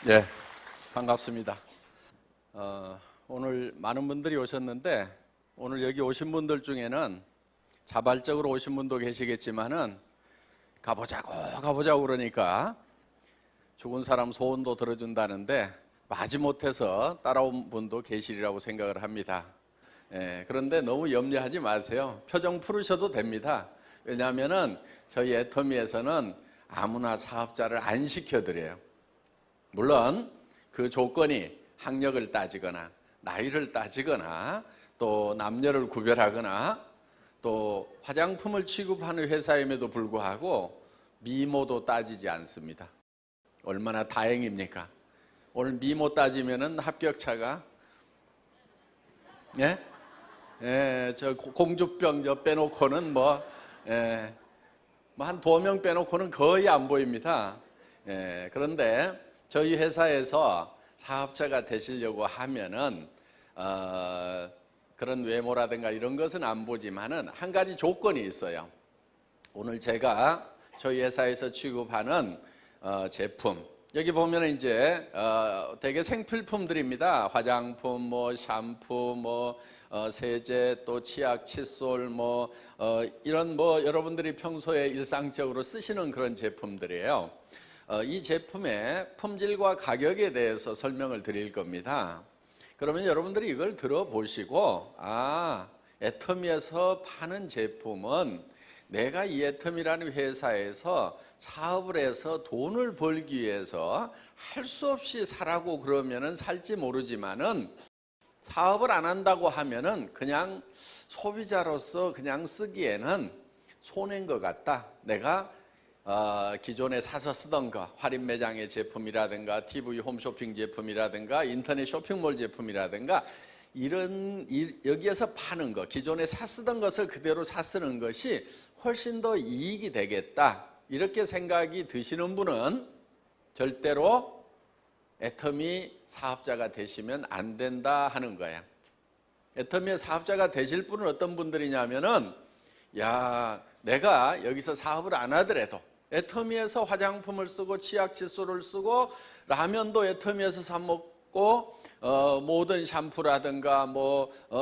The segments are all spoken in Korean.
네, 반갑습니다. 오늘 많은 분들이 오셨는데 오늘 여기 오신 분들 중에는 자발적으로 오신 분도 계시겠지만은 가보자고 그러니까 죽은 사람 소원도 들어준다는데 마지못해서 따라온 분도 계시리라고 생각을 합니다. 그런데 너무 염려하지 마세요. 표정 풀으셔도 됩니다. 왜냐하면은 저희 애터미에서는 아무나 사업자를 안 시켜드려요. 물론 그 조건이 학력을 따지거나 나이를 따지거나 또 남녀를 구별하거나 또 화장품을 취급하는 회사임에도 불구하고 미모도 따지지 않습니다. 얼마나 다행입니까? 오늘 미모 따지면은 합격차가 저 공주병 저 빼놓고는 한 2명 빼놓고는 거의 안 보입니다. 그런데 저희 회사에서 사업자가 되시려고 하면은 그런 외모라든가 이런 것은 안 보지만은 한 가지 조건이 있어요. 오늘 제가 저희 회사에서 취급하는 제품, 여기 보면 이제 되게 생필품들입니다. 화장품, 샴푸, 세제, 또 치약, 칫솔, 이런 여러분들이 평소에 일상적으로 쓰시는 그런 제품들이에요. 이 제품의 품질과 가격에 대해서 설명을 드릴 겁니다. 그러면 여러분들이 이걸 들어보시고 애터미에서 파는 제품은 내가 이 애터미라는 회사에서 사업을 해서 돈을 벌기 위해서 할 수 없이 사라고 그러면은 살지 모르지만은 사업을 안 한다고 하면은 그냥 소비자로서 그냥 쓰기에는 손해인 것 같다. 내가 기존에 사서 쓰던 거, 할인 매장의 제품이라든가 TV 홈쇼핑 제품이라든가 인터넷 쇼핑몰 제품이라든가 여기에서 파는 거, 기존에 쓰던 것을 그대로 쓰는 것이 훨씬 더 이익이 되겠다, 이렇게 생각이 드시는 분은 절대로 애터미 사업자가 되시면 안 된다 하는 거예요. 애터미의 사업자가 되실 분은 어떤 분들이냐면은 내가 여기서 사업을 안 하더라도 애터미에서 화장품을 쓰고 치약 칫솔을 쓰고 라면도 애터미에서 사 먹고 모든 샴푸라든가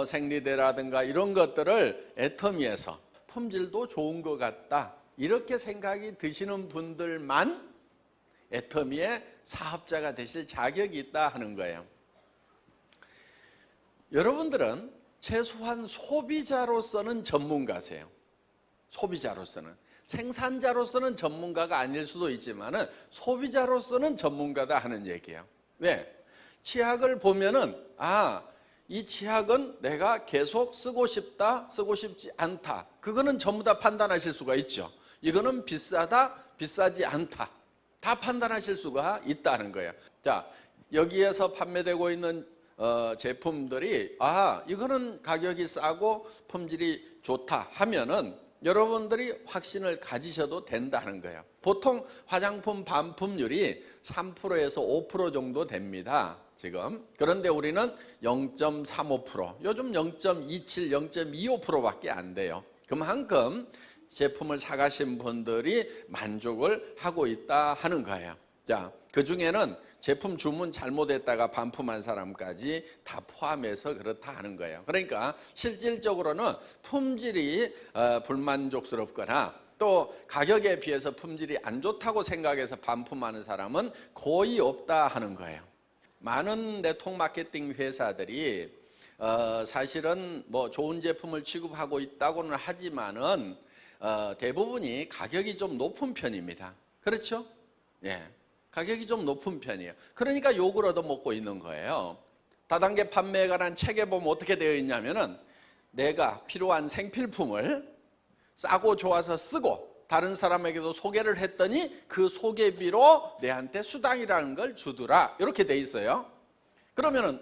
생리대라든가 이런 것들을 애터미에서 품질도 좋은 것 같다, 이렇게 생각이 드시는 분들만 애터미의 사업자가 되실 자격이 있다 하는 거예요. 여러분들은 최소한 소비자로서는 전문가세요. 소비자로서는. 생산자로서는 전문가가 아닐 수도 있지만은 소비자로서는 전문가다 하는 얘기예요. 왜? 치약을 보면은 이 치약은 내가 계속 쓰고 싶다, 쓰고 싶지 않다, 그거는 전부 다 판단하실 수가 있죠. 이거는 비싸다, 비싸지 않다, 다 판단하실 수가 있다는 거예요. 자, 여기에서 판매되고 있는 제품들이 이거는 가격이 싸고 품질이 좋다 하면은 여러분들이 확신을 가지셔도 된다는 거예요. 보통 화장품 반품률이 3%에서 5% 정도 됩니다, 지금. 그런데 우리는 0.35%, 요즘 0.27, 0.25%밖에 안 돼요. 그만큼 제품을 사가신 분들이 만족을 하고 있다 하는 거예요. 자, 그 중에는 제품 주문 잘못했다가 반품한 사람까지 다 포함해서 그렇다 하는 거예요. 그러니까 실질적으로는 품질이 불만족스럽거나 또 가격에 비해서 품질이 안 좋다고 생각해서 반품하는 사람은 거의 없다 하는 거예요. 많은 네트워크 마케팅 회사들이 사실은 좋은 제품을 취급하고 있다고는 하지만은 대부분이 가격이 좀 높은 편입니다. 그렇죠? 가격이 좀 높은 편이에요. 그러니까 욕을 얻어먹고 있는 거예요. 다단계 판매에 관한 책에 보면 어떻게 되어 있냐면은 내가 필요한 생필품을 싸고 좋아서 쓰고 다른 사람에게도 소개를 했더니 그 소개비로 내한테 수당이라는 걸 주더라, 이렇게 돼 있어요. 그러면은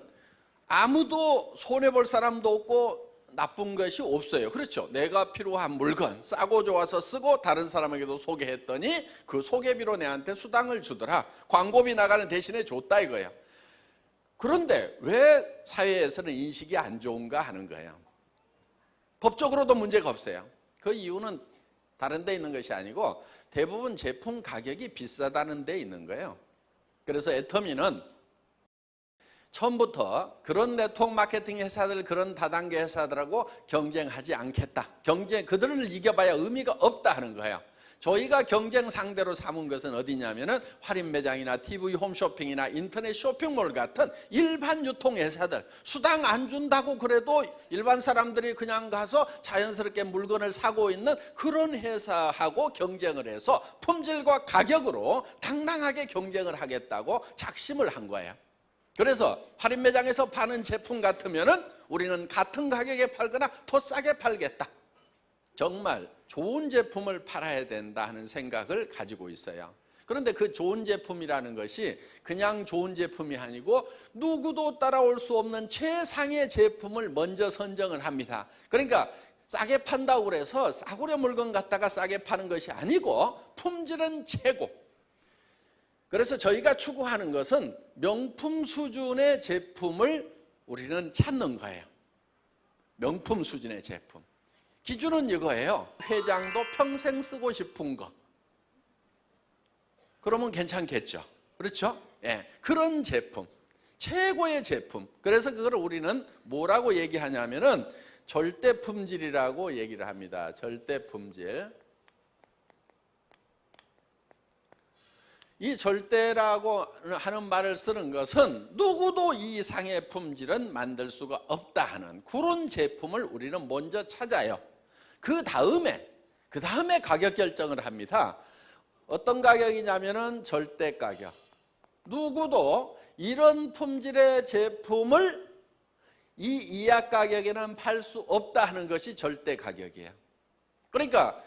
아무도 손해볼 사람도 없고 나쁜 것이 없어요. 그렇죠? 내가 필요한 물건 싸고 좋아서 쓰고 다른 사람에게도 소개했더니 그 소개비로 내한테 수당을 주더라, 광고비 나가는 대신에 줬다 이거예요. 그런데 왜 사회에서는 인식이 안 좋은가 하는 거예요. 법적으로도 문제가 없어요. 그 이유는 다른 데 있는 것이 아니고 대부분 제품 가격이 비싸다는 데 있는 거예요. 그래서 애터미는 처음부터 그런 네트워크 마케팅 회사들, 그런 다단계 회사들하고 경쟁하지 않겠다. 그들을 이겨봐야 의미가 없다 하는 거예요. 저희가 경쟁 상대로 삼은 것은 어디냐면은 할인 매장이나 TV 홈쇼핑이나 인터넷 쇼핑몰 같은 일반 유통 회사들, 수당 안 준다고 그래도 일반 사람들이 그냥 가서 자연스럽게 물건을 사고 있는 그런 회사하고 경쟁을 해서 품질과 가격으로 당당하게 경쟁을 하겠다고 작심을 한 거예요. 그래서 할인 매장에서 파는 제품 같으면은 우리는 같은 가격에 팔거나 더 싸게 팔겠다. 정말 좋은 제품을 팔아야 된다 하는 생각을 가지고 있어요. 그런데 그 좋은 제품이라는 것이 그냥 좋은 제품이 아니고 누구도 따라올 수 없는 최상의 제품을 먼저 선정을 합니다. 그러니까 싸게 판다고 그래서 싸구려 물건 갖다가 싸게 파는 것이 아니고 품질은 최고. 그래서 저희가 추구하는 것은 명품 수준의 제품을 우리는 찾는 거예요. 명품 수준의 제품. 기준은 이거예요. 회장도 평생 쓰고 싶은 거. 그러면 괜찮겠죠. 그렇죠? 예, 그런 제품. 최고의 제품. 그래서 그걸 우리는 뭐라고 얘기하냐면은 절대 품질이라고 얘기를 합니다. 절대 품질. 이 절대라고 하는 말을 쓰는 것은 누구도 이 이상의 품질은 만들 수가 없다 하는 그런 제품을 우리는 먼저 찾아요. 그 다음에 가격 결정을 합니다. 어떤 가격이냐면은 절대 가격. 누구도 이런 품질의 제품을 이 이하 가격에는 팔 수 없다 하는 것이 절대 가격이에요. 그러니까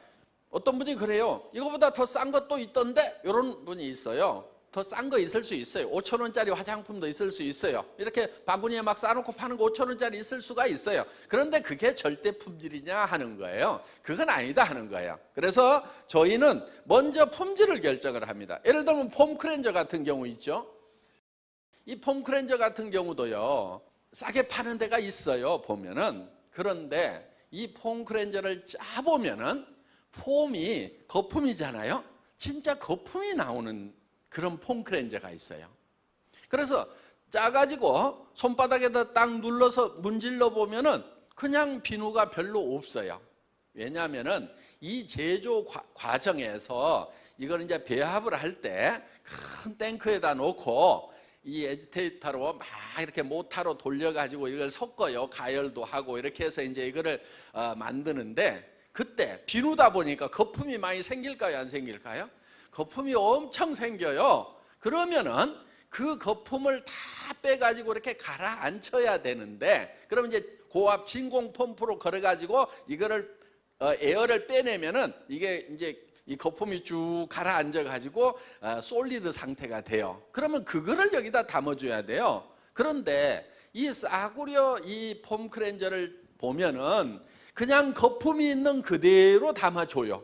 어떤 분이 그래요. 이거보다 더 싼 것도 있던데? 이런 분이 있어요. 더 싼 거 있을 수 있어요. 5,000원짜리 화장품도 있을 수 있어요. 이렇게 바구니에 막 싸놓고 파는 거 5,000원짜리 있을 수가 있어요. 그런데 그게 절대 품질이냐 하는 거예요. 그건 아니다 하는 거예요. 그래서 저희는 먼저 품질을 결정을 합니다. 예를 들면 폼 클렌저 같은 경우 있죠. 이 폼 클렌저 같은 경우도요. 싸게 파는 데가 있어요. 보면은. 그런데 이 폼 클렌저를 짜보면은 폼이 거품이잖아요. 진짜 거품이 나오는 그런 폼 클렌저가 있어요. 그래서 짜가지고 손바닥에다 딱 눌러서 문질러 보면은 그냥 비누가 별로 없어요. 왜냐하면은 이 제조 과정에서 이걸 이제 배합을 할 때 큰 탱크에다 놓고 이 에지테이터로 막 이렇게 모타로 돌려가지고 이걸 섞어요. 가열도 하고 이렇게 해서 이제 이거를 만드는데 그때 비누다 보니까 거품이 많이 생길까요? 안 생길까요? 거품이 엄청 생겨요. 그러면은 그 거품을 다 빼가지고 이렇게 가라앉혀야 되는데, 그러면 이제 고압 진공 펌프로 걸어가지고 이거를 에어를 빼내면은 이게 이제 이 거품이 쭉 가라앉아가지고 솔리드 상태가 돼요. 그러면 그거를 여기다 담아줘야 돼요. 그런데 이 싸구려 이 폼 클렌저를 보면은 그냥 거품이 있는 그대로 담아줘요.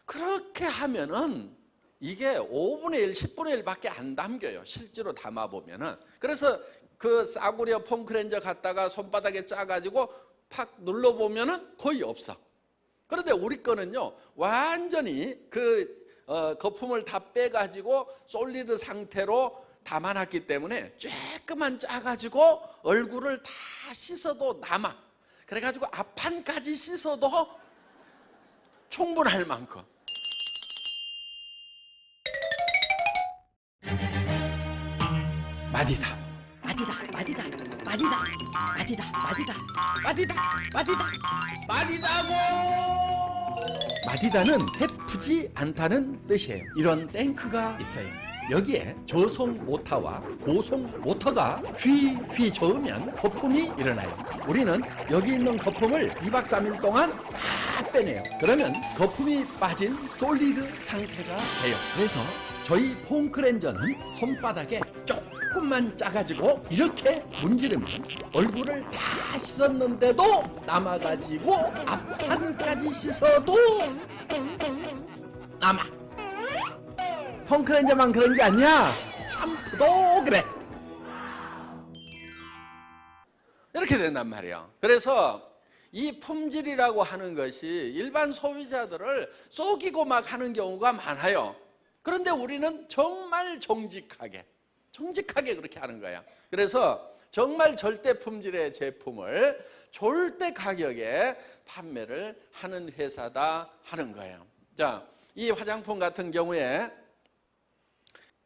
그렇게 하면은 이게 5분의 1, 10분의 1밖에 안 담겨요. 실제로 담아보면은. 그래서 그 싸구려 폼 클렌저 갖다가 손바닥에 짜가지고 팍 눌러보면은 거의 없어. 그런데 우리 거는요, 완전히 그 거품을 다 빼가지고 솔리드 상태로 담아놨기 때문에 쬐끄만 짜가지고 얼굴을 다 씻어도 남아. 그래가지고 앞판까지 씻어도 충분할 만큼. 마디다. 마디다고! 마디다는 해프지 않다는 뜻이에요. 이런 탱크가 있어요. 여기에 저속 모터와 고속 모터가 휘휘 저으면 거품이 일어나요. 우리는 여기 있는 거품을 2박 3일 동안 다 빼내요. 그러면 거품이 빠진 솔리드 상태가 돼요. 그래서 저희 폼 클렌저는 손바닥에 조금만 짜가지고 이렇게 문지르면 얼굴을 다 씻었는데도 남아가지고 앞판까지 씻어도 남아. 폼 클렌저만 그런 게 아니야. 샴푸도 그래. 이렇게 된단 말이에요. 그래서 이 품질이라고 하는 것이 일반 소비자들을 속이고 막 하는 경우가 많아요. 그런데 우리는 정말 정직하게 그렇게 하는 거야. 그래서 정말 절대 품질의 제품을 절대 가격에 판매를 하는 회사다 하는 거예요. 자, 이 화장품 같은 경우에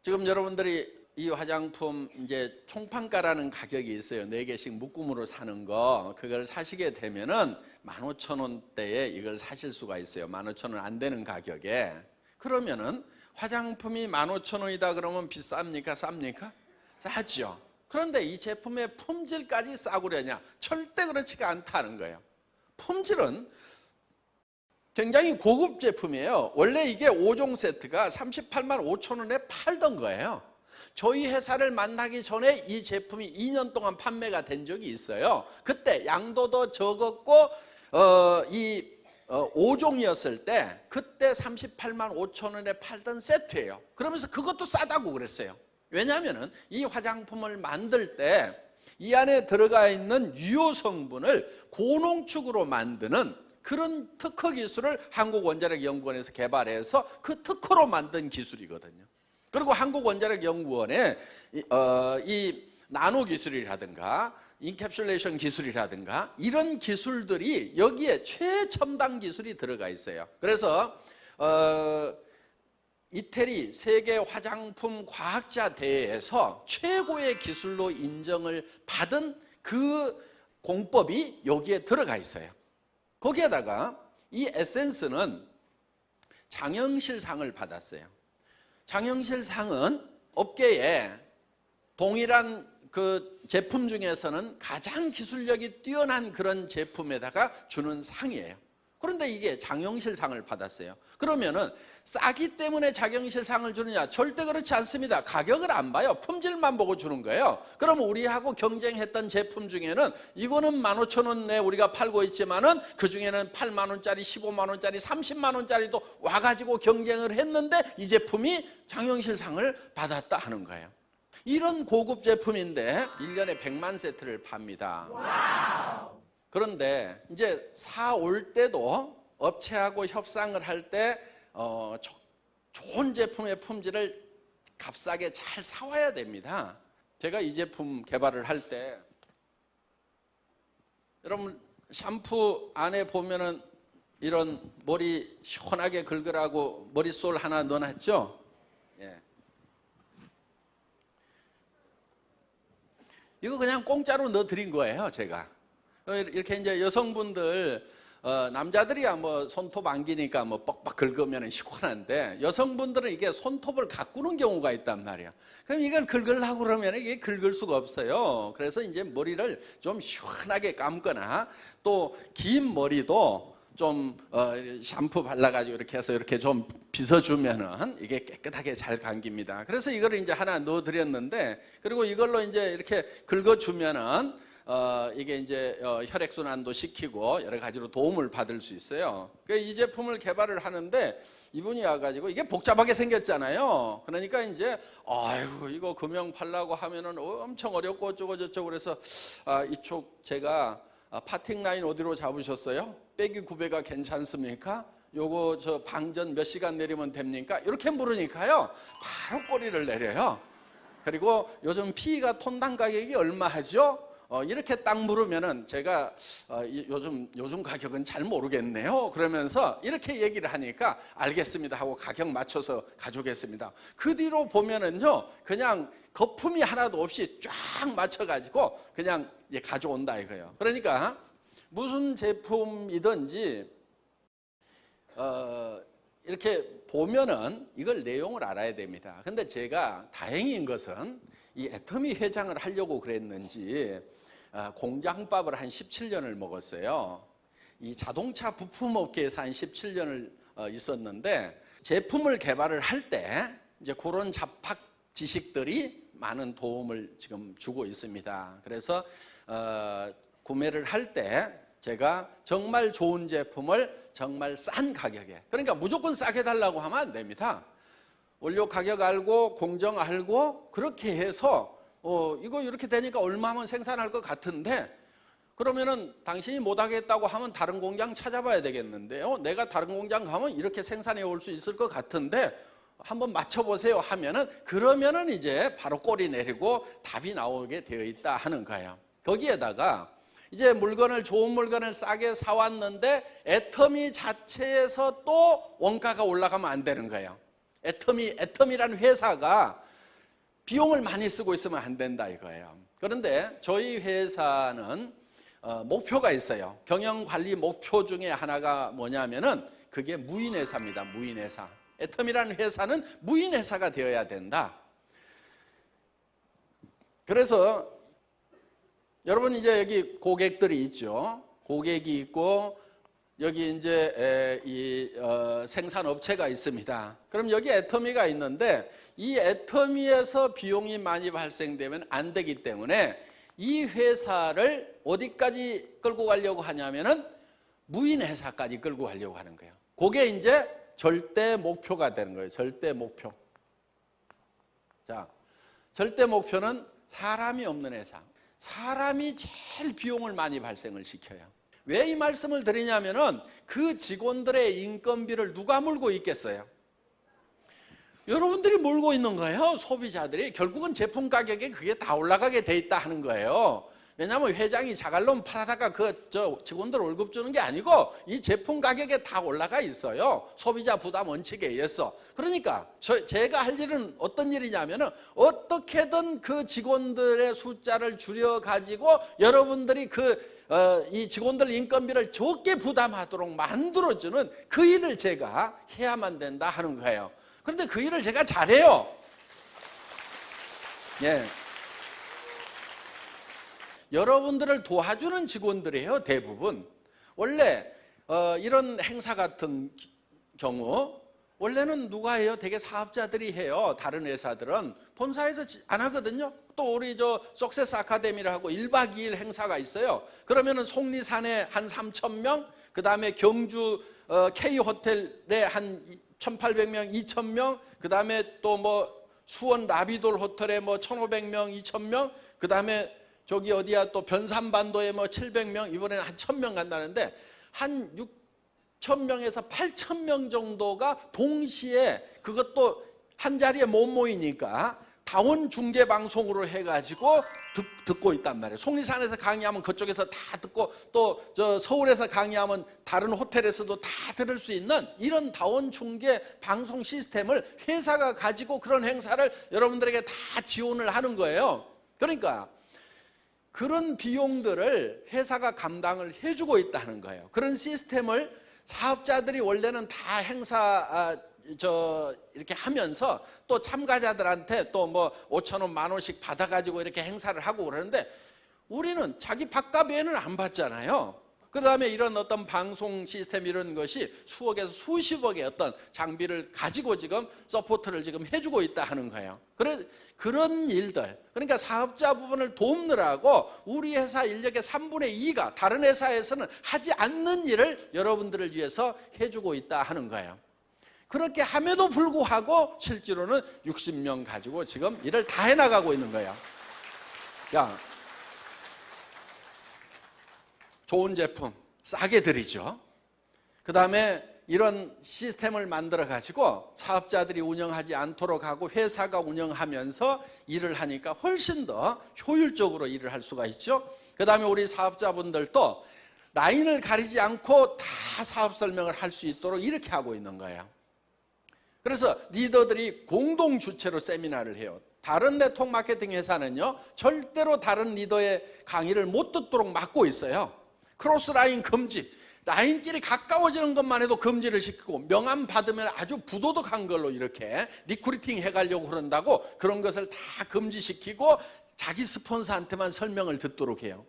지금 여러분들이 이 화장품 이제 총판가라는 가격이 있어요. 4개씩 묶음으로 사는 거. 그걸 사시게 되면은 15,000원대에 이걸 사실 수가 있어요. 15,000원 안 되는 가격에. 그러면은 화장품이 15,000원이다 그러면 비쌉니까? 쌉니까? 싸죠. 그런데 이 제품의 품질까지 싸구려냐? 절대 그렇지가 않다는 거예요. 품질은 굉장히 고급 제품이에요. 원래 이게 5종 세트가 38만 5천 원에 팔던 거예요. 저희 회사를 만나기 전에 이 제품이 2년 동안 판매가 된 적이 있어요. 그때 양도 더 적었고 5종이었을 때 그때 38만 5천 원에 팔던 세트예요. 그러면서 그것도 싸다고 그랬어요. 왜냐하면 이 화장품을 만들 때 이 안에 들어가 있는 유효 성분을 고농축으로 만드는 그런 특허 기술을 한국원자력연구원에서 개발해서 그 특허로 만든 기술이거든요. 그리고 한국원자력연구원에 이 나노 기술이라든가 인캡슐레이션 기술이라든가 이런 기술들이 여기에 최첨단 기술이 들어가 있어요. 그래서 이태리 세계 화장품 과학자 대회에서 최고의 기술로 인정을 받은 그 공법이 여기에 들어가 있어요. 거기에다가 이 에센스는 장영실상을 받았어요. 장영실상은 업계에 동일한 그 제품 중에서는 가장 기술력이 뛰어난 그런 제품에다가 주는 상이에요. 그런데 이게 장영실상을 받았어요. 그러면은 싸기 때문에 장영실상을 주느냐? 절대 그렇지 않습니다. 가격을 안 봐요. 품질만 보고 주는 거예요. 그러면 우리하고 경쟁했던 제품 중에는 이거는 15,000원에 우리가 팔고 있지만은 그 중에는 8만 원짜리, 15만 원짜리, 30만 원짜리도 와가지고 경쟁을 했는데 이 제품이 장영실상을 받았다 하는 거예요. 이런 고급 제품인데 1년에 100만 세트를 팝니다. 와우. 그런데 이제 사올 때도 업체하고 협상을 할 때 좋은 제품의 품질을 값싸게 잘 사와야 됩니다. 제가 이 제품 개발을 할 때 여러분 샴푸 안에 보면은 이런 머리 시원하게 긁으라고 머리솔 하나 넣어놨죠? 예. 이거 그냥 공짜로 넣어드린 거예요, 제가. 이렇게 이제 여성분들 남자들이야 뭐 손톱 안기니까 뭐 뻑뻑 긁으면 시원한데 여성분들은 이게 손톱을 가꾸는 경우가 있단 말이야. 그럼 이걸 긁으려고 그러면 이게 긁을 수가 없어요. 그래서 이제 머리를 좀 시원하게 감거나 또 긴 머리도 좀 샴푸 발라가지고 이렇게 해서 이렇게 좀 빗어주면은 이게 깨끗하게 잘 감깁니다. 그래서 이거를 이제 하나 넣어드렸는데 그리고 이걸로 이제 이렇게 긁어주면은 이게 이제 혈액순환도 시키고 여러 가지로 도움을 받을 수 있어요. 이 제품을 개발을 하는데 이분이 와가지고 이게 복잡하게 생겼잖아요. 그러니까 이제 아이고 이거 금형 팔라고 하면은 엄청 어렵고 어쩌고 저쩌고 그래서 이쪽 제가 파팅 라인 어디로 잡으셨어요? 빼기 9배가 괜찮습니까? 요거 저 방전 몇 시간 내리면 됩니까? 이렇게 물으니까요 바로 꼬리를 내려요. 그리고 요즘 PE가 톤당 가격이 얼마 하죠? 이렇게 딱 물으면은 제가 요즘 가격은 잘 모르겠네요. 그러면서 이렇게 얘기를 하니까 알겠습니다 하고 가격 맞춰서 가져오겠습니다. 그 뒤로 보면은요 그냥 거품이 하나도 없이 쫙 맞춰가지고 그냥 이제 가져온다 이거예요. 그러니까 무슨 제품이든지 이렇게 보면은 이걸 내용을 알아야 됩니다. 근데 제가 다행인 것은 이 애터미 회장을 하려고 그랬는지 공장밥을 한 17년을 먹었어요. 이 자동차 부품업계에서 한 17년을 있었는데 제품을 개발을 할 때 이제 그런 잡학 지식들이 많은 도움을 지금 주고 있습니다. 그래서 구매를 할 때 제가 정말 좋은 제품을 정말 싼 가격에, 그러니까 무조건 싸게 달라고 하면 안 됩니다. 원료 가격 알고 공정 알고 그렇게 해서 이거 이렇게 되니까 얼마 하면 생산할 것 같은데 그러면은 당신이 못하겠다고 하면 다른 공장 찾아봐야 되겠는데요. 내가 다른 공장 가면 이렇게 생산해 올 수 있을 것 같은데 한번 맞춰보세요 하면은 그러면은 이제 바로 꼬리 내리고 답이 나오게 되어 있다 하는 거예요. 거기에다가 이제 좋은 물건을 싸게 사왔는데 애터미 자체에서 또 원가가 올라가면 안 되는 거예요. 애터미라는 회사가 비용을 많이 쓰고 있으면 안 된다 이거예요. 그런데 저희 회사는 목표가 있어요. 경영관리 목표 중에 하나가 뭐냐면은 그게 무인회사입니다. 무인회사. 애터미라는 회사는 무인회사가 되어야 된다. 그래서 여러분 이제 여기 고객들이 있죠. 고객이 있고 여기 이제 생산업체가 있습니다. 그럼 여기 애터미가 있는데 이 애터미에서 비용이 많이 발생되면 안 되기 때문에 이 회사를 어디까지 끌고 가려고 하냐면은 무인회사까지 끌고 가려고 하는 거예요. 그게 이제 절대 목표가 되는 거예요. 절대 목표. 자, 절대 목표는 사람이 없는 회사. 사람이 제일 비용을 많이 발생을 시켜요. 왜 이 말씀을 드리냐면은 그 직원들의 인건비를 누가 물고 있겠어요? 여러분들이 물고 있는 거예요. 소비자들이. 결국은 제품 가격에 그게 다 올라가게 돼 있다 하는 거예요. 왜냐하면 회장이 자갈론 팔아다가 직원들 월급 주는 게 아니고 이 제품 가격에 다 올라가 있어요. 소비자 부담 원칙에 의해서. 그러니까 제가 할 일은 어떤 일이냐면은 어떻게든 그 직원들의 숫자를 줄여가지고 여러분들이 이 직원들 인건비를 적게 부담하도록 만들어주는 그 일을 제가 해야만 된다 하는 거예요. 그런데 그 일을 제가 잘해요. 예. 여러분들을 도와주는 직원들이에요. 대부분. 원래 이런 행사 같은 경우 원래는 누가 해요? 되게 사업자들이 해요. 다른 회사들은 본사에서 안 하거든요. 또 우리 석세스 아카데미를 하고 1박 2일 행사가 있어요. 그러면은 속리산에 한 3,000명, 그 다음에 경주 K호텔에 한 1,800명, 2,000명, 그 다음에 또 수원 라비돌 호텔에 1,500명, 2,000명, 그 다음에 저기 어디야 또 변산반도에 700명, 이번에는 한 1,000명 간다는데 한 6,000명에서 8,000명 정도가 동시에 그것도 한 자리에 못 모이니까 다원 중계 방송으로 해가지고 듣고 있단 말이에요. 속리산에서 강의하면 그쪽에서 다 듣고 또 서울에서 강의하면 다른 호텔에서도 다 들을 수 있는 이런 다원 중계 방송 시스템을 회사가 가지고 그런 행사를 여러분들에게 다 지원을 하는 거예요. 그러니까 그런 비용들을 회사가 감당을 해주고 있다는 거예요. 그런 시스템을 사업자들이 원래는 다 행사 이렇게 하면서 또 참가자들한테 또 5,000원, 10,000원씩 받아가지고 이렇게 행사를 하고 그러는데 우리는 자기 밥값 외에는 안 받잖아요. 그 다음에 이런 어떤 방송 시스템 이런 것이 수억에서 수십억의 어떤 장비를 가지고 지금 서포트를 지금 해주고 있다 하는 거예요. 그런 일들, 그러니까 사업자 부분을 돕느라고 우리 회사 인력의 3분의 2가 다른 회사에서는 하지 않는 일을 여러분들을 위해서 해주고 있다 하는 거예요. 그렇게 함에도 불구하고 실제로는 60명 가지고 지금 일을 다 해나가고 있는 거예요. 야, 좋은 제품 싸게 드리죠. 그 다음에 이런 시스템을 만들어 가지고 사업자들이 운영하지 않도록 하고 회사가 운영하면서 일을 하니까 훨씬 더 효율적으로 일을 할 수가 있죠. 그 다음에 우리 사업자분들도 라인을 가리지 않고 다 사업 설명을 할 수 있도록 이렇게 하고 있는 거예요. 그래서 리더들이 공동 주체로 세미나를 해요. 다른 네트워크 마케팅 회사는요 절대로 다른 리더의 강의를 못 듣도록 막고 있어요. 크로스 라인 금지, 라인끼리 가까워지는 것만 해도 금지를 시키고 명함 받으면 아주 부도덕한 걸로 이렇게 리크루팅 해가려고 그런다고 그런 것을 다 금지시키고 자기 스폰서한테만 설명을 듣도록 해요.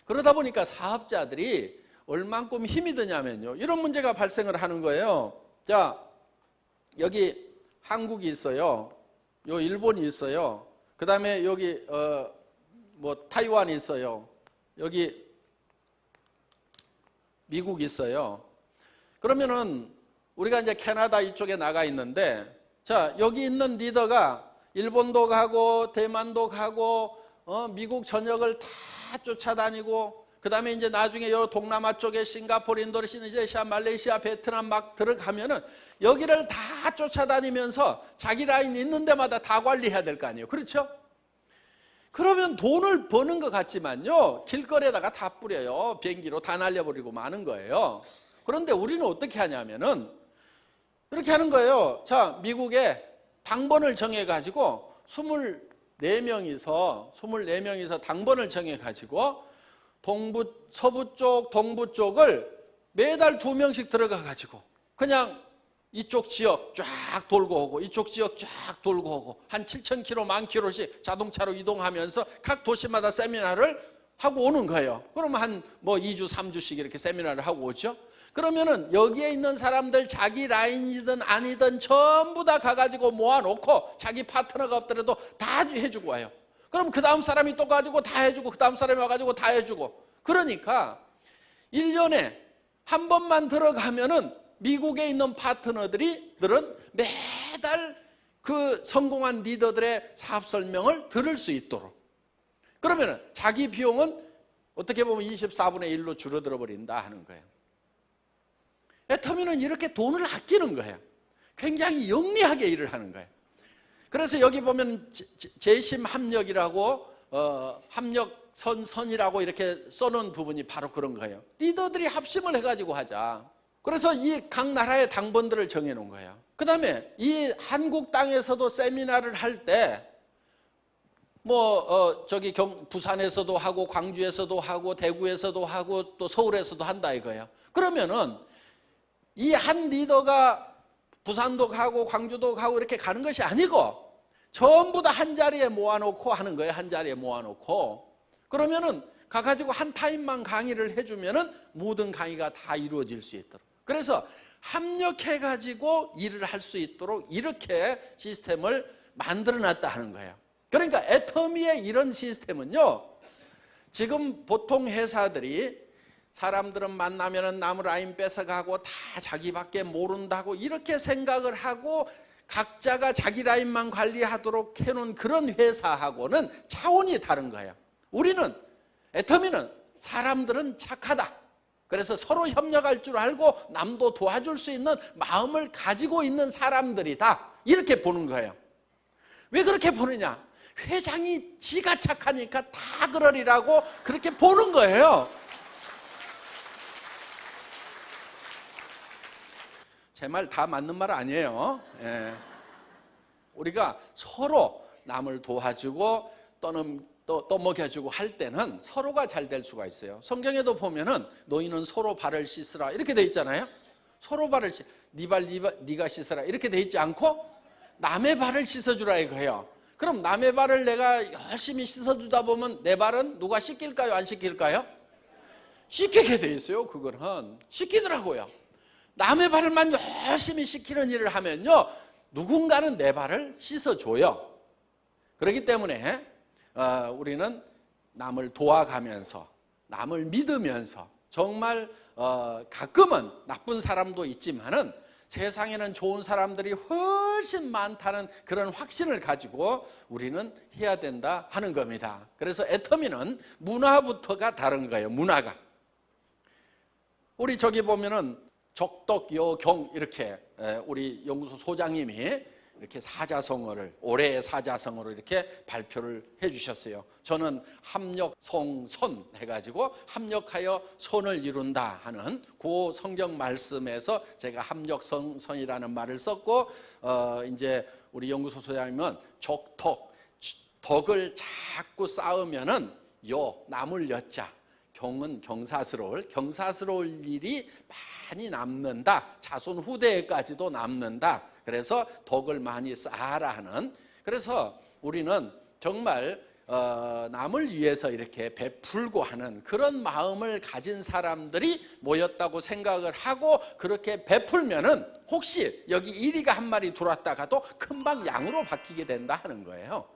그러다 보니까 사업자들이 얼만큼 힘이 드냐면요 이런 문제가 발생을 하는 거예요. 자, 여기 한국이 있어요. 요 일본이 있어요. 그 다음에 여기 타이완이 있어요. 여기 미국이 있어요. 그러면은 우리가 이제 캐나다 이쪽에 나가 있는데 자, 여기 있는 리더가 일본도 가고 대만도 가고 미국 전역을 다 쫓아다니고 그 다음에 이제 나중에 요 동남아 쪽에 싱가포르, 인도네시아, 말레이시아, 베트남 막 들어가면은 여기를 다 쫓아다니면서 자기 라인 있는 데마다 다 관리해야 될 거 아니에요. 그렇죠? 그러면 돈을 버는 것 같지만요, 길거리에다가 다 뿌려요. 비행기로 다 날려버리고 마는 거예요. 그런데 우리는 어떻게 하냐면은 이렇게 하는 거예요. 자, 미국에 당번을 정해가지고 24명이서 당번을 정해가지고 서부 쪽, 동부 쪽을 매달 2명씩 들어가가지고 그냥 이쪽 지역 쫙 돌고 오고 이쪽 지역 쫙 돌고 오고 한 7,000km, 10,000km씩 자동차로 이동하면서 각 도시마다 세미나를 하고 오는 거예요. 그러면 한 2주, 3주씩 이렇게 세미나를 하고 오죠. 그러면은 여기에 있는 사람들 자기 라인이든 아니든 전부 다 가가지고 모아놓고 자기 파트너가 없더라도 다 해주고 와요. 그럼 그 다음 사람이 또 가지고 다 해주고 그 다음 사람이 와가지고 다 해주고, 그러니까 1년에 한 번만 들어가면은 미국에 있는 파트너들은 매달 그 성공한 리더들의 사업 설명을 들을 수 있도록, 그러면은 자기 비용은 어떻게 보면 24분의 1로 줄어들어 버린다 하는 거예요. 애터미는 이렇게 돈을 아끼는 거예요. 굉장히 영리하게 일을 하는 거예요. 그래서 여기 보면 재심 합력이라고 합력선이라고 이렇게 써놓은 부분이 바로 그런 거예요. 리더들이 합심을 해가지고 하자. 그래서 이 각 나라의 당번들을 정해놓은 거예요. 그 다음에 이 한국 땅에서도 세미나를 할 때 부산에서도 하고 광주에서도 하고 대구에서도 하고 또 서울에서도 한다 이거예요. 그러면은 이 한 리더가 부산도 가고 광주도 가고 이렇게 가는 것이 아니고 전부 다 한 자리에 모아놓고 하는 거예요. 한 자리에 모아놓고. 그러면은 가가지고 한 타임만 강의를 해주면은 모든 강의가 다 이루어질 수 있도록. 그래서 합력해가지고 일을 할 수 있도록 이렇게 시스템을 만들어놨다 하는 거예요. 그러니까 애터미의 이런 시스템은요, 지금 보통 회사들이 사람들은 만나면은 남의 라인 뺏어가고 다 자기밖에 모른다고 이렇게 생각을 하고 각자가 자기 라인만 관리하도록 해놓은 그런 회사하고는 차원이 다른 거예요. 우리는, 애터미는 사람들은 착하다. 그래서 서로 협력할 줄 알고 남도 도와줄 수 있는 마음을 가지고 있는 사람들이다. 이렇게 보는 거예요. 왜 그렇게 보느냐? 회장이 지가 착하니까 다 그러리라고 그렇게 보는 거예요. 제 말 다 맞는 말 아니에요. 예. 우리가 서로 남을 도와주고 또는 또 먹여주고 할 때는 서로가 잘 될 수가 있어요. 성경에도 보면은 너희는 서로 발을 씻으라 이렇게 돼 있잖아요. 서로 발을 네 발 네가 씻으라 이렇게 돼 있지 않고 남의 발을 씻어주라 이거예요. 그럼 남의 발을 내가 열심히 씻어주다 보면 내 발은 누가 씻길까요? 안 씻길까요? 씻기게 돼 있어요. 그거는 씻기더라고요. 남의 발을만 열심히 씻기는 일을 하면요, 누군가는 내 발을 씻어줘요. 그렇기 때문에 우리는 남을 도와가면서 남을 믿으면서 정말 가끔은 나쁜 사람도 있지만은 세상에는 좋은 사람들이 훨씬 많다는 그런 확신을 가지고 우리는 해야 된다 하는 겁니다. 그래서 애터미는 문화부터가 다른 거예요. 문화가. 우리 저기 보면은 적덕여경 이렇게 우리 연구소 소장님이 이렇게 사자성어를 올해의 사자성어로 이렇게 발표를 해주셨어요. 저는 합력성선 해가지고 합력하여 선을 이룬다 하는 그 성경 말씀에서 제가 합력성선이라는 말을 썼고 이제 우리 연구소 소장님은 덕을 자꾸 쌓으면은 남을 여자 경은 경사스러울 일이 많이 남는다. 자손 후대에까지도 남는다. 그래서 덕을 많이 쌓아라 하는. 그래서 우리는 정말 남을 위해서 이렇게 베풀고 하는 그런 마음을 가진 사람들이 모였다고 생각을 하고 그렇게 베풀면은 혹시 여기 이리가 한 마리 들어왔다가도 금방 양으로 바뀌게 된다 하는 거예요.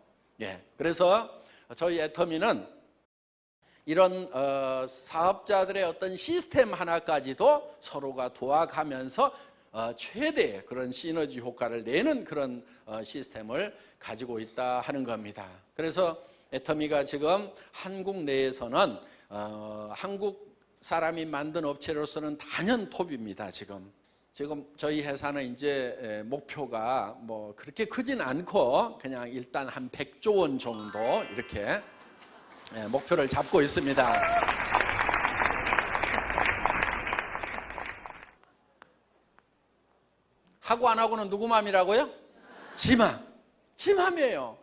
예. 그래서 저희 애터미는 이런 사업자들의 어떤 시스템 하나까지도 서로가 도와가면서 최대의 그런 시너지 효과를 내는 그런 시스템을 가지고 있다 하는 겁니다. 그래서 애터미가 지금 한국 내에서는 한국 사람이 만든 업체로서는 단연 톱입니다. 지금 저희 회사는 이제 목표가 뭐 그렇게 크진 않고 그냥 일단 한 100조 원 정도 이렇게 목표를 잡고 있습니다. 하고 안 하고는 누구 맘이라고요? 지 맘. 지 맘이에요.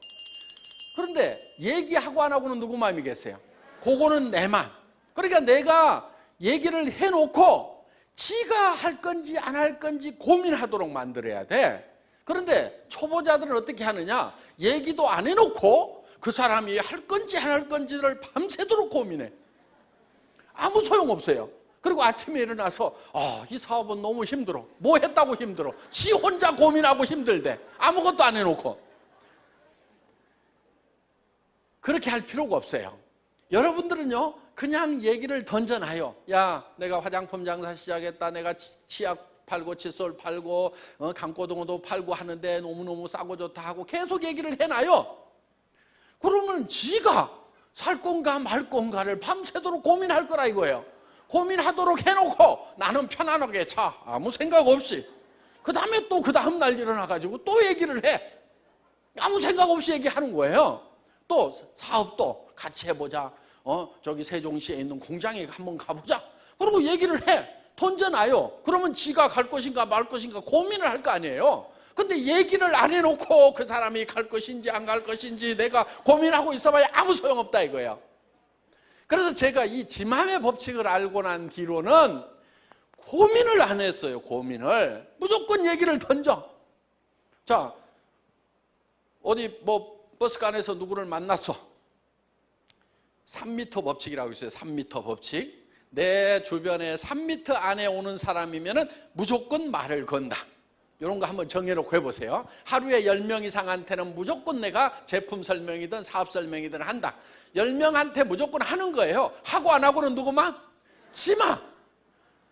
그런데 얘기하고 안 하고는 누구 맘이겠어요? 그거는 내 맘. 그러니까 내가 얘기를 해놓고 지가 할 건지 안 할 건지 고민하도록 만들어야 돼. 그런데 초보자들은 어떻게 하느냐? 얘기도 안 해놓고 그 사람이 할 건지 안 할 건지를 밤새도록 고민해. 아무 소용없어요. 그리고 아침에 일어나서 이 사업은 너무 힘들어. 뭐 했다고 힘들어? 지 혼자 고민하고 힘들대. 아무것도 안 해놓고. 그렇게 할 필요가 없어요. 여러분들은요, 그냥 얘기를 던져놔요. 야, 내가 화장품 장사 시작했다. 내가 치약 팔고 칫솔 팔고 강고등어도 팔고 하는데 너무너무 싸고 좋다 하고 계속 얘기를 해놔요. 그러면 지가 살 건가 말 건가를 밤새도록 고민할 거라 이거예요. 고민하도록 해놓고 나는 편안하게 자, 아무 생각 없이. 그 다음에 또 그 다음 날 일어나가지고 또 얘기를 해. 아무 생각 없이 얘기하는 거예요. 또 사업도 같이 해보자. 저기 세종시에 있는 공장에 한번 가보자. 그리고 얘기를 해. 던져놔요. 그러면 지가 갈 것인가 말 것인가 고민을 할 거 아니에요. 근데 얘기를 안 해놓고 그 사람이 갈 것인지 안 갈 것인지 내가 고민하고 있어봐야 아무 소용없다 이거예요. 그래서 제가 이 지맘의 법칙을 알고 난 뒤로는 고민을 안 했어요. 고민을. 무조건 얘기를 던져. 자, 어디 뭐 버스간에서 누구를 만났어. 3m 법칙이라고 있어요. 3m 법칙. 내 주변에 3m 안에 오는 사람이면 무조건 말을 건다. 이런 거 한번 정해놓고 해보세요. 하루에 10명 이상한테는 무조건 내가 제품 설명이든 사업 설명이든 한다. 10명한테 무조건 하는 거예요. 하고 안 하고는 누구만? 지마.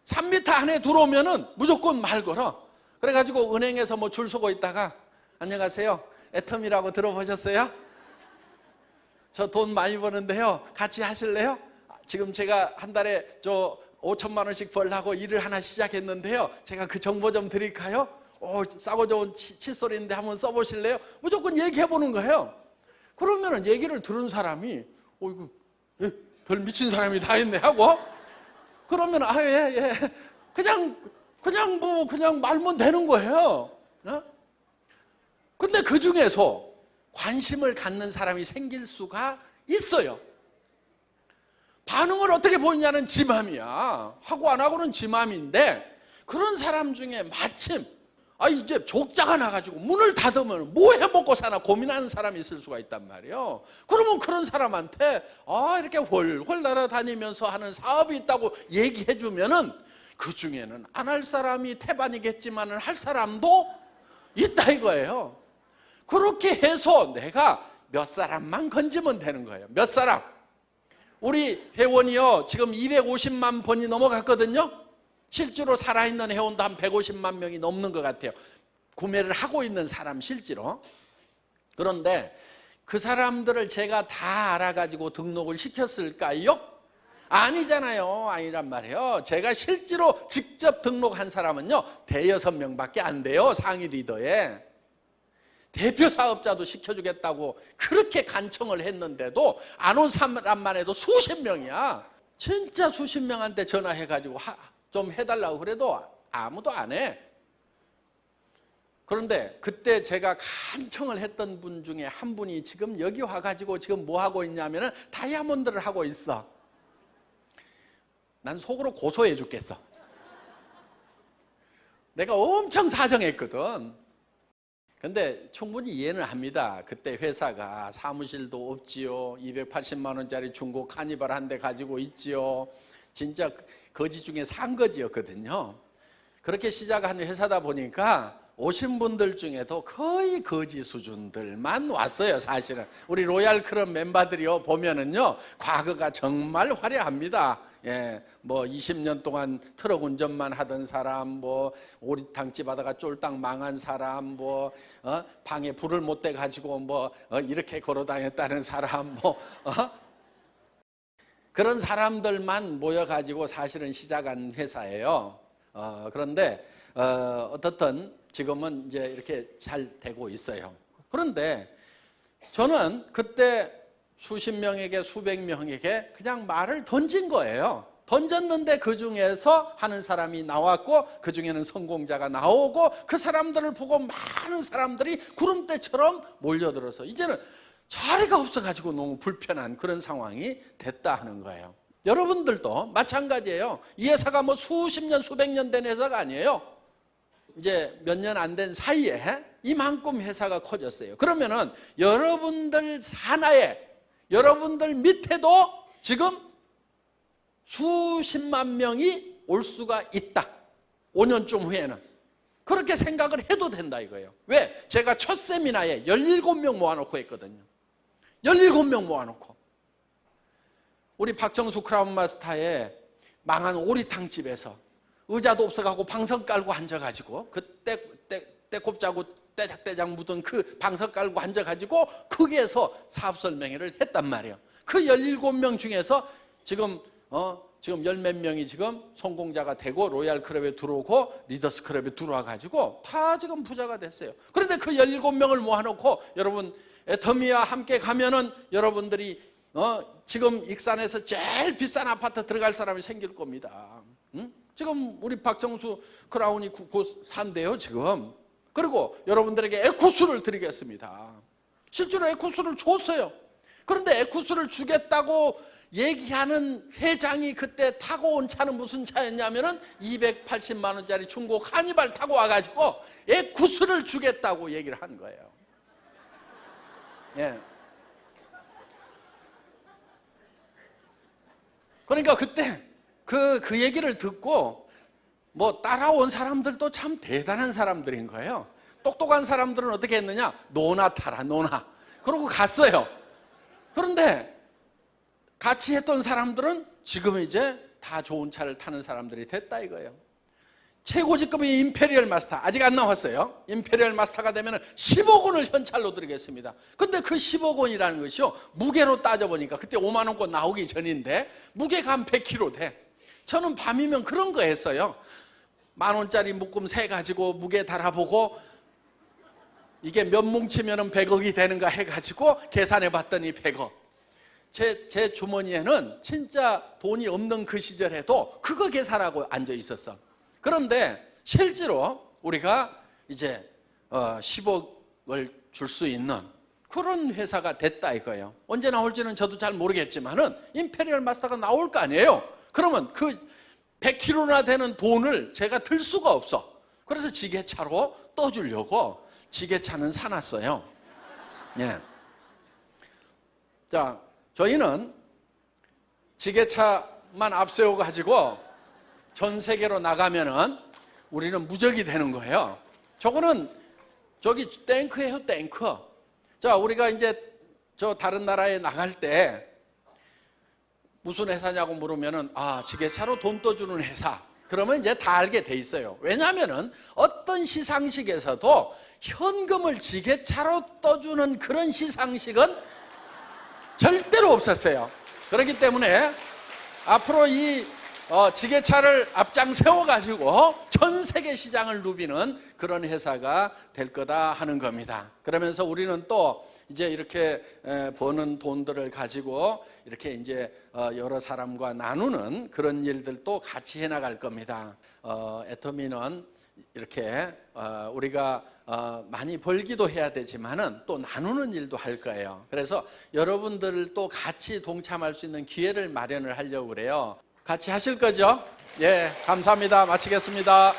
3m 안에 들어오면은 무조건 말 걸어. 그래가지고 은행에서 뭐 줄 서고 있다가 안녕하세요. 애텀이라고 들어보셨어요? 저 돈 많이 버는데요. 같이 하실래요? 지금 제가 한 달에 5천만 원씩 벌려고 일을 하나 시작했는데요. 제가 그 정보 좀 드릴까요? 싸고 좋은 칫솔인데 한번 써보실래요? 무조건 얘기해보는 거예요. 그러면은 얘기를 들은 사람이 이거 별 미친 사람이 다 있네 하고 그러면 예. 그냥 말면 되는 거예요. 근데 그 중에서 관심을 갖는 사람이 생길 수가 있어요. 반응을 어떻게 보이냐는 지 맘이야. 하고 안 하고는 지 맘인데 그런 사람 중에 마침 이제 족자가 나가지고 문을 닫으면 뭐 해먹고 사나 고민하는 사람이 있을 수가 있단 말이에요. 그러면 그런 사람한테 이렇게 훨훨 날아다니면서 하는 사업이 있다고 얘기해주면은 그 중에는 안 할 사람이 태반이겠지만은 할 사람도 있다 이거예요. 그렇게 해서 내가 몇 사람만 건지면 되는 거예요. 몇 사람. 우리 회원이요 지금 250만 번이 넘어갔거든요. 실제로 살아있는 회원도 한 150만 명이 넘는 것 같아요. 구매를 하고 있는 사람 실제로. 그런데 그 사람들을 제가 다 알아가지고 등록을 시켰을까요? 아니잖아요. 아니란 말이에요. 제가 실제로 직접 등록한 사람은요 5~6명밖에 안 돼요. 상위 리더에. 대표 사업자도 시켜주겠다고 그렇게 간청을 했는데도 안 온 사람만 해도 수십 명이야. 진짜 수십 명한테 전화해가지고 좀 해달라고 그래도 아무도 안 해. 그런데 그때 제가 간청을 했던 분 중에 한 분이 지금 여기 와가지고 지금 뭐 하고 있냐면은 다이아몬드를 하고 있어. 난 속으로 고소해 죽겠어. 내가 엄청 사정했거든. 근데 충분히 이해는 합니다. 그때 회사가 사무실도 없지요. 280만 원짜리 중고 카니발 한 대 가지고 있지요. 진짜 거지 중에 산 거지였거든요. 그렇게 시작한 회사다 보니까 오신 분들 중에도 거의 거지 수준들만 왔어요. 사실은 우리 로얄 클럽 멤버들이요 보면은요 과거가 정말 화려합니다. 뭐 20년 동안 트럭 운전만 하던 사람, 뭐 오리탕집 하다가 쫄딱 망한 사람, 방에 불을 못 대 가지고 이렇게 걸어 다녔다는 사람, 그런 사람들만 모여가지고 사실은 시작한 회사예요. 그런데 어떻든 지금은 이제 이렇게 잘 되고 있어요. 그런데 저는 그때 수십 명에게 수백 명에게 그냥 말을 던진 거예요. 던졌는데 그 중에서 하는 사람이 나왔고 그 중에는 성공자가 나오고 그 사람들을 보고 많은 사람들이 구름대처럼 몰려들어서 이제는 자리가 없어가지고 너무 불편한 그런 상황이 됐다 하는 거예요. 여러분들도 마찬가지예요. 이 회사가 뭐 수십 년 수백 년 된 회사가 아니에요. 이제 몇 년 안 된 사이에 이만큼 회사가 커졌어요. 그러면은 여러분들 산하에 여러분들 밑에도 지금 수십만 명이 올 수가 있다. 5년쯤 후에는. 그렇게 생각을 해도 된다 이거예요. 왜? 제가 첫 세미나에 17명 모아놓고 했거든요. 17명 모아놓고. 우리 박정수 크라운 마스터의 망한 오리탕집에서 의자도 없어가고 방석 깔고 앉아가지고 때꼽 자고 떼작떼작 묻은 그 방석 깔고 앉아가지고 거기에서 사업 설명회를 했단 말이에요. 그 17명 중에서 지금 열 몇 명이 지금 성공자가 되고 로얄 클럽에 들어오고 리더스 클럽에 들어와가지고 다 지금 부자가 됐어요. 그런데 그 17명을 모아놓고 여러분 애터미와 함께 가면은 여러분들이 지금 익산에서 제일 비싼 아파트 들어갈 사람이 생길 겁니다. 응? 지금 우리 박정수 크라운이 산대요 지금. 그리고 여러분들에게 에쿠스를 드리겠습니다. 실제로 에쿠스를 줬어요. 그런데 에쿠스를 주겠다고 얘기하는 회장이 그때 타고 온 차는 무슨 차였냐면은 280만 원짜리 중고 카니발 타고 와가지고 에쿠스를 주겠다고 얘기를 한 거예요. 예. 그러니까 그때 그 얘기를 듣고 뭐 따라온 사람들도 참 대단한 사람들인 거예요. 똑똑한 사람들은 어떻게 했느냐? 노나 타라 노나. 그러고 갔어요. 그런데 같이 했던 사람들은 지금 이제 다 좋은 차를 타는 사람들이 됐다 이거예요. 최고 직급의 임페리얼 마스터 아직 안 나왔어요. 임페리얼 마스터가 되면 10억 원을 현찰로 드리겠습니다. 근데 그 10억 원이라는 것이요 무게로 따져보니까 그때 5만 원권 나오기 전인데 무게가 한 100kg 돼. 저는 밤이면 그런 거 했어요. 1만 원짜리 묶음 세 가지고 무게 달아보고 이게 몇 뭉치면 100억이 되는가 해가지고 계산해 봤더니 100억. 제 주머니에는 진짜 돈이 없는 그 시절에도 그거 계산하고 앉아 있었어. 그런데 실제로 우리가 이제 10억을 줄 수 있는 그런 회사가 됐다 이거예요. 언제 나올지는 저도 잘 모르겠지만은 임페리얼 마스터가 나올 거 아니에요. 그러면 그 100kg나 되는 돈을 제가 들 수가 없어. 그래서 지게차로 떠주려고 지게차는 사놨어요. 예. 자, 저희는 지게차만 앞세워 가지고 전 세계로 나가면은 우리는 무적이 되는 거예요. 저거는 저기 탱크예요, 탱크. 자, 우리가 이제 저 다른 나라에 나갈 때 무슨 회사냐고 물으면은 지게차로 돈 떠주는 회사. 그러면 이제 다 알게 돼 있어요. 왜냐하면은 어떤 시상식에서도 현금을 지게차로 떠주는 그런 시상식은 절대로 없었어요. 그렇기 때문에 앞으로 이 지게차를 앞장 세워가지고 전 세계 시장을 누비는 그런 회사가 될 거다 하는 겁니다. 그러면서 우리는 또 이제 이렇게 버는 돈들을 가지고 이렇게 이제 여러 사람과 나누는 그런 일들도 같이 해나갈 겁니다. 애터미는 이렇게 우리가 많이 벌기도 해야 되지만은 또 나누는 일도 할 거예요. 그래서 여러분들도 같이 동참할 수 있는 기회를 마련을 하려고 그래요. 같이 하실 거죠? 예, 감사합니다. 마치겠습니다.